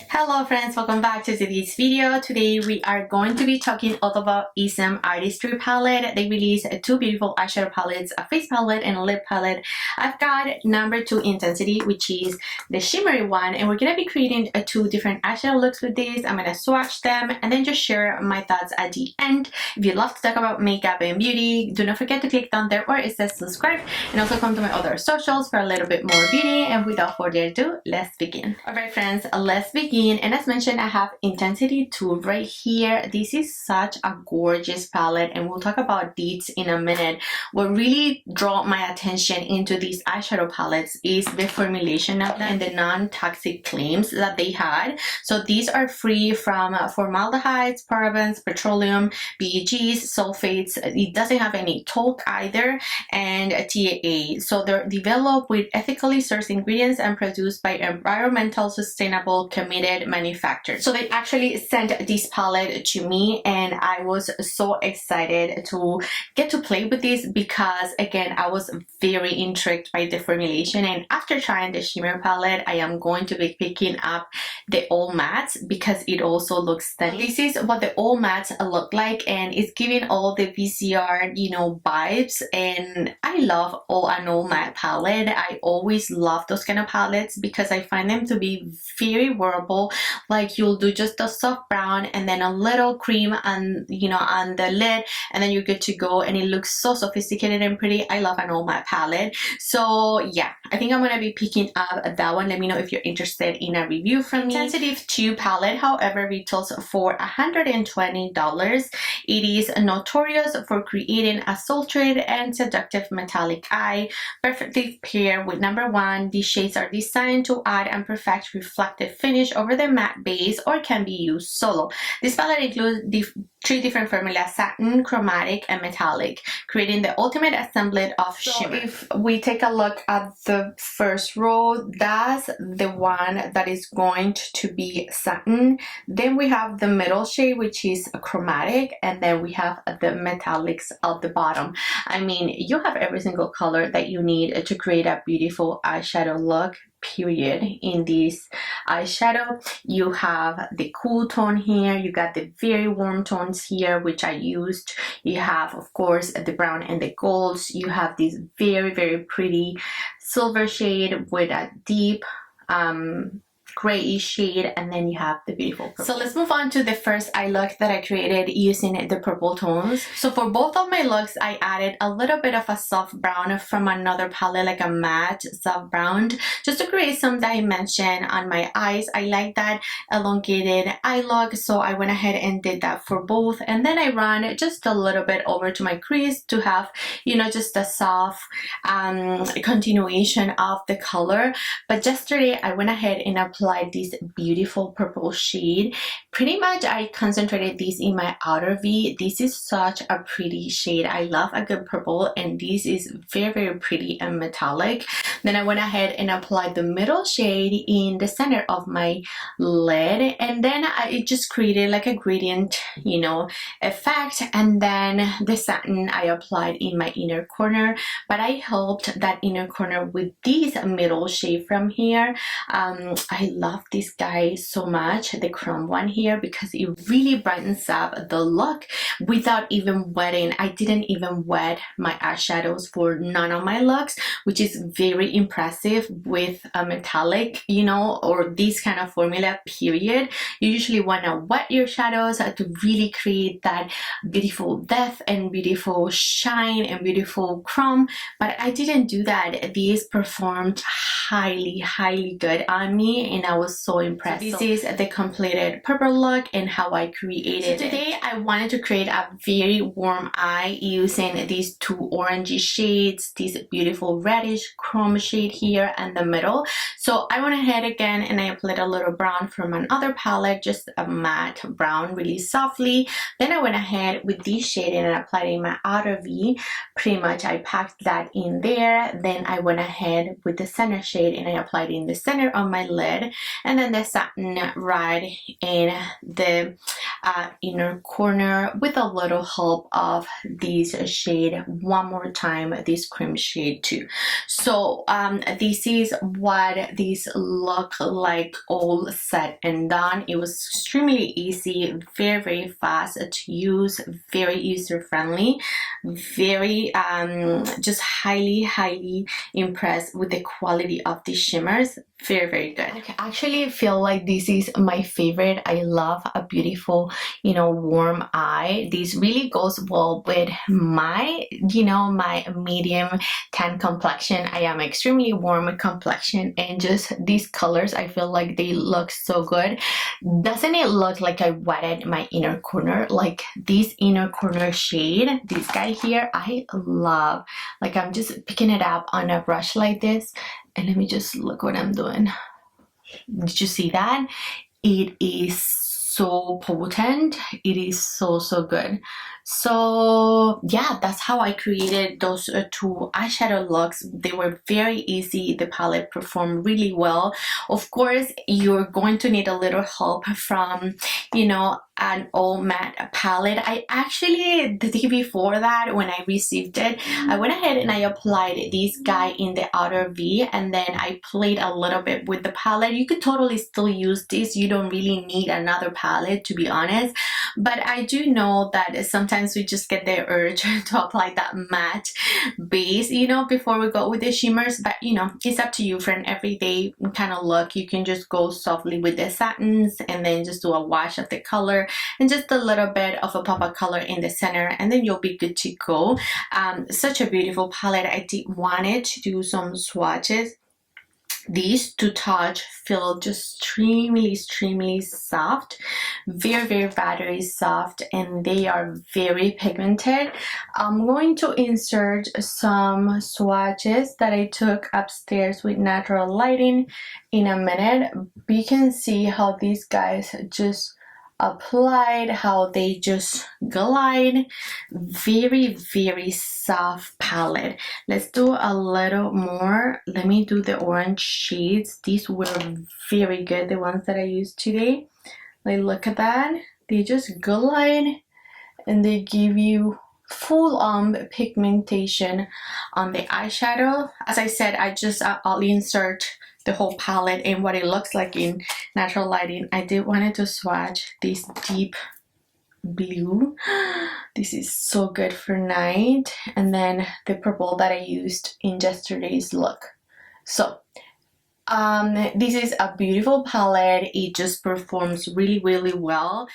Hello friends, welcome back to today's video. Today we are going to be talking all about Esum Artistry palette. They released two beautiful eyeshadow palettes, a face palette and a lip palette. I've got number 2 Intensity, which is the shimmery one, and we're going to be creating two different eyeshadow looks with this. I'm going to swatch them and then just share my thoughts at the end. If you love to talk about makeup and beauty, do not forget to click down there where it says subscribe, and also come to my other socials for a little bit more beauty. And without further ado, let's begin. Alright friends, let's begin. And as mentioned, I have Intensity 2 right here. This is such a gorgeous palette, and we'll talk about these in a minute. What really drew my attention into these eyeshadow palettes is the formulation of them and the non-toxic claims that they had. So these are free from formaldehydes, parabens, petroleum, beiges, sulfates. It doesn't have any talc either, and TAA. So they're developed with ethically sourced ingredients and produced by environmental, sustainable, committed manufacturers. So they actually sent this palette to me, and I was so excited to get to play with this because, again, I was very intrigued by the formulation. And after trying the shimmer palette, I am going to be picking up the all mattes because it also looks stunning. This is what the all mattes look like, and it's giving all the VCR, you know, vibes. And I love an all matte palette. I always love those kind of palettes because I find them to be very wearable. Like, you'll do just a soft brown and then a little cream on, you know, on the lid, and then you're good to go, and it looks so sophisticated and pretty. I love an all matte palette. So yeah, I think I'm gonna be picking up that one. Let me know if you're interested in a review from me. Intensity 2 palette, however, retails for $120. It is notorious for creating a sultred and seductive metallic eye, perfectly paired with number 1. These shades are designed to add and perfect reflective finish over the matte base, or can be used solo. This palette includes the 3 different formulas: satin, chromatic, and metallic, creating the ultimate assembly of shimmer. If we take a look at the first row, that's the one that is going to be satin. Then we have the middle shade, which is a chromatic, and then we have the metallics at the bottom. I mean, you have every single color that you need to create a beautiful eyeshadow look, period. In this eyeshadow, you have the cool tone here, you got the very warm tones here, which I used. You have, of course, the brown and the golds. You have this very pretty silver shade with a deep grayish shade, and then you have the beautiful purple. So let's move on to the first eye look that I created using the purple tones. So for both of my looks, I added a little bit of a soft brown from another palette, like a matte soft brown, just to create some dimension on my eyes. I like that elongated eye look, so I went ahead and did that for both. And then I ran just a little bit over to my crease to have, you know, just a soft continuation of the color. But yesterday I went ahead and applied this beautiful purple shade. Pretty much I concentrated this in my outer V. This is such a pretty shade. I love a good purple, and this is very pretty and metallic. Then I went ahead and applied the middle shade in the center of my lid, and then it just created like a gradient, you know, effect. And then the satin I applied in my inner corner, but I helped that inner corner with this middle shade from here. I love this guy so much, the chrome one here, because it really brightens up the look without even wetting. I didn't even wet my eyeshadows for none of my looks, which is very impressive with a metallic, you know, or this kind of formula, period. You usually want to wet your shadows to really create that beautiful depth and beautiful shine and beautiful chrome, but I didn't do that. These performed highly good on me, and I was so impressed. So this is the completed purple look and how I created it. Today I wanted to create a very warm eye using these 2 orangey shades, this beautiful reddish chrome shade here and the middle. So I went ahead again and I applied a little brown from another palette, just a matte brown, really softly. Then I went ahead with this shade and I applied it in my outer V. Pretty much I packed that in there. Then I went ahead with the center shade and I applied it in the center of my lid, and then the satin right in the inner corner with a little help of this shade one more time, this cream shade too. So this is what these look like all said and done. It was extremely easy, very fast to use, very user friendly, very just highly impressed with the quality of the shimmers. Very good. I actually feel like this is my favorite. I love a beautiful, you know, warm eye. This really goes well with my, you know, my medium tan complexion. I am extremely warm complexion, and just these colors, I feel like they look so good. Doesn't it look like I wetted my inner corner? Like this inner corner shade, this guy here, I love. Like I'm just picking it up on a brush like this, and let me just look what I'm doing. Did you see that? It is so potent. It is so good. So yeah, that's how I created those two eyeshadow looks. They were very easy. The palette performed really well. Of course, you're going to need a little help from, you know, an all matte palette. I actually, the day before that, when I received it, I went ahead and I applied this guy in the outer V, and then I played a little bit with the palette. You could totally still use this. You don't really need another palette, to be honest. But I do know that sometimes we just get the urge to apply that matte base, you know, before we go with the shimmers. But you know, it's up to you. For an everyday kind of look, you can just go softly with the satins and then just do a wash of the color and just a little bit of a pop of color in the center, and then you'll be good to go. Such a beautiful palette. I did wanted to do some swatches. These two touch feel just extremely soft, very battery soft, and they are very pigmented. I'm going to insert some swatches that I took upstairs with natural lighting in a minute. You can see how these guys just applied, how they just glide. Very soft palette. Let's do a little more. Let me do the orange shades. These were very good, the ones that I used today. Like, look at that. They just glide and they give you full on pigmentation on the eyeshadow. As I said, I'll insert the whole palette and what it looks like in natural lighting. I did wanted to swatch this deep blue. This is so good for night, and then the purple that I used in yesterday's look. So this is a beautiful palette. It just performs really well.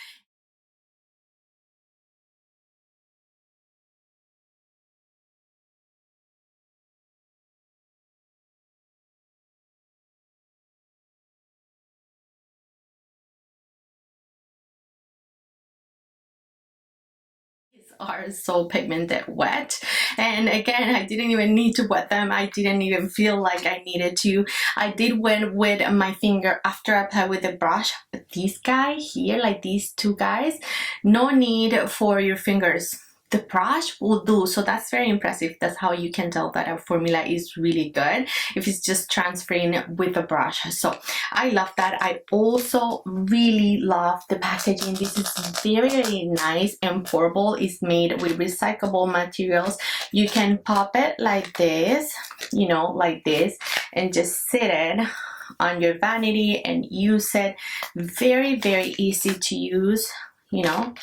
Are so pigmented wet, and again, I didn't even need to wet them. I didn't even feel like I needed to. I did wet with my finger after I applied with the brush, but this guy here, like these two guys, no need for your fingers. The brush will do. So that's very impressive. That's how you can tell that a formula is really good, if it's just transferring with a brush. So I love that. I also really love the packaging. This is very nice and portable. It's made with recyclable materials. You can pop it like this, you know, like this, and just sit it on your vanity and use it. Very easy to use, you know,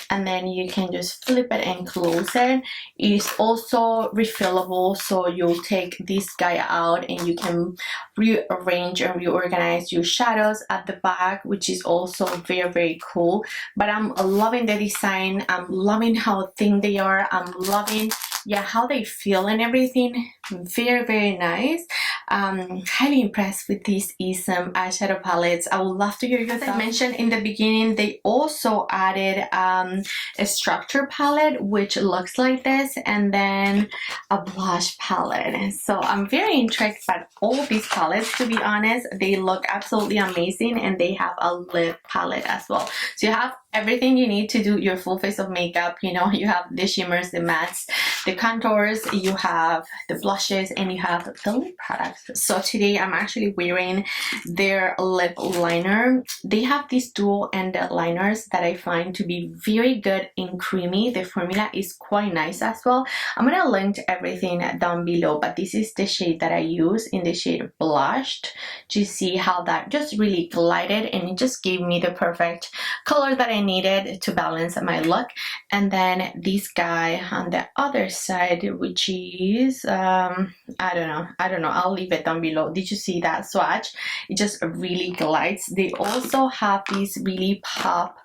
and then you can just flip it and close it. It's also refillable, so you'll take this guy out and you can rearrange and reorganize your shadows at the back, which is also very cool. But I'm loving the design. I'm loving how thin they are. I'm loving, yeah, how they feel and everything. Very nice. Highly impressed with these Esum eyeshadow palettes. I would love to hear your thoughts. As I mentioned in the beginning, they also added a structure palette, which looks like this, and then a blush palette. So I'm very intrigued by all these palettes, to be honest. They look absolutely amazing, and they have a lip palette as well. So you have everything you need to do your full face of makeup. You know, you have the shimmers, the mattes, the contours, you have the blushes, and you have the lip products. So today I'm actually wearing their lip liner. They have these dual-ended liners that I find to be very good and creamy. The formula is quite nice as well. I'm gonna link everything down below, but this is the shade that I use in the shade Blushed, to see how that just really glided, and it just gave me the perfect color that I needed to balance my look. And then this guy on the other side, which is I don't know, I'll leave it down below. Did you see that swatch? It just really glides. They also have this really pop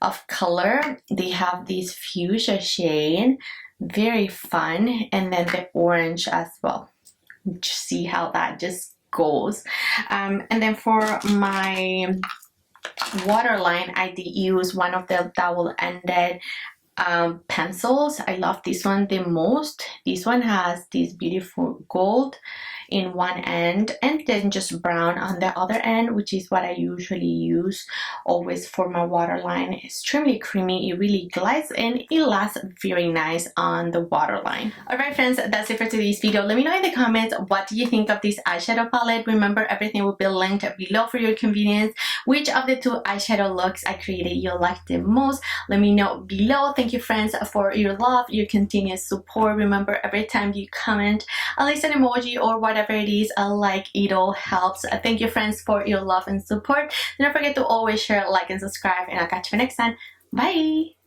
of color. They have this fuchsia shade, very fun, and then the orange as well. Just see how that just goes. And then for my waterline, I did use one of the double-ended pencils. I love this one the most. This one has this beautiful gold in one end and then just brown on the other end, which is what I usually use always for my waterline. Extremely creamy, it really glides, and it lasts very nice on the waterline. Alright friends, that's it for today's video. Let me know in the comments, what do you think of this eyeshadow palette? Remember, everything will be linked below for your convenience. Which of the two eyeshadow looks I created you like the most? Let me know below. Thank you friends for your love, your continuous support. Remember, every time you comment at least an emoji or whatever it is, a like, it all helps. Thank you friends for your love and support. Don't forget to always share, like, and subscribe, and I'll catch you next time. Bye.